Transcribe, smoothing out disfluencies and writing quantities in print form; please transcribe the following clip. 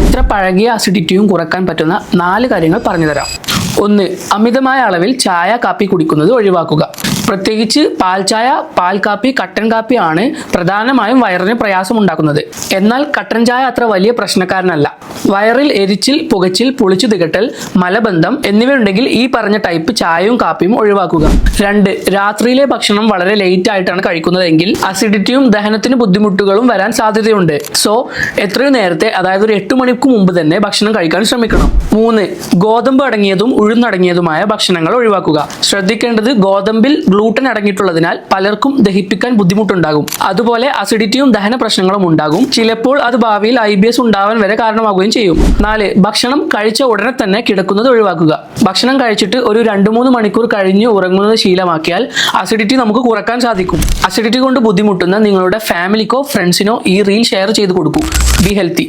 എത്ര പഴകിയ അസിഡിറ്റിയും കുറക്കാൻ പറ്റുന്ന 4 കാര്യങ്ങൾ പറഞ്ഞുതരാം. 1. അമിതമായ അളവിൽ ചായ കാപ്പി കുടിക്കുന്നത് ഒഴിവാക്കുക. പ്രത്യേകിച്ച് പാൽ ചായ, പാൽ കാപ്പി, കട്ടൻ കാപ്പി ആണ് പ്രധാനമായും വയറിന് പ്രയാസമുണ്ടാക്കുന്നത്. എന്നാൽ കട്ടൻ ചായ അത്ര വലിയ പ്രശ്നക്കാരനല്ല. വയറിൽ എരിച്ചിൽ, പുകച്ചിൽ, പുളിച്ചു തികട്ടൽ, മലബന്ധം എന്നിവയുണ്ടെങ്കിൽ ഈ പറഞ്ഞ ടൈപ്പ് ചായയും കാപ്പിയും ഒഴിവാക്കുക. 2. രാത്രിയിലെ ഭക്ഷണം വളരെ ലേറ്റ് ആയിട്ടാണ് കഴിക്കുന്നതെങ്കിൽ അസിഡിറ്റിയും ദഹനത്തിന് ബുദ്ധിമുട്ടുകളും വരാൻ സാധ്യതയുണ്ട്. സോ എത്രയും നേരത്തെ, അതായത് ഒരു 8 മണിക്ക് മുമ്പ് തന്നെ ഭക്ഷണം കഴിക്കാൻ ശ്രമിക്കണം. 3. ഗോതമ്പ് അടങ്ങിയതും ഉഴുന്നടങ്ങിയതുമായ ഭക്ഷണങ്ങൾ ഒഴിവാക്കുക. ശ്രദ്ധിക്കേണ്ടത് ഗോതമ്പിൽ ഗ്ലൂട്ടൻ അടങ്ങിയിട്ടുള്ളതിനാൽ പലർക്കും ദഹിപ്പിക്കാൻ ബുദ്ധിമുട്ടുണ്ടാകും. അതുപോലെ അസിഡിറ്റിയും ദഹന പ്രശ്നങ്ങളും ഉണ്ടാകും. ചിലപ്പോൾ അത് ഭാവിയിൽ IBS ഉണ്ടാവാൻ വരെ കാരണമാകുകയും ചെയ്യും. 4. ഭക്ഷണം കഴിച്ച ഉടനെ തന്നെ കിടക്കുന്നത് ഒഴിവാക്കുക. ഭക്ഷണം കഴിച്ചിട്ട് ഒരു 2-3 മണിക്കൂർ കഴിഞ്ഞ് ഉറങ്ങുന്നത് ശീലമാക്കിയാൽ അസിഡിറ്റി നമുക്ക് കുറക്കാൻ സാധിക്കും. അസിഡിറ്റി കൊണ്ട് ബുദ്ധിമുട്ടുന്ന നിങ്ങളുടെ ഫാമിലിക്കോ ഫ്രണ്ട്സിനോ ഈ റീൽ ഷെയർ ചെയ്ത് കൊടുക്കൂ. Be healthy.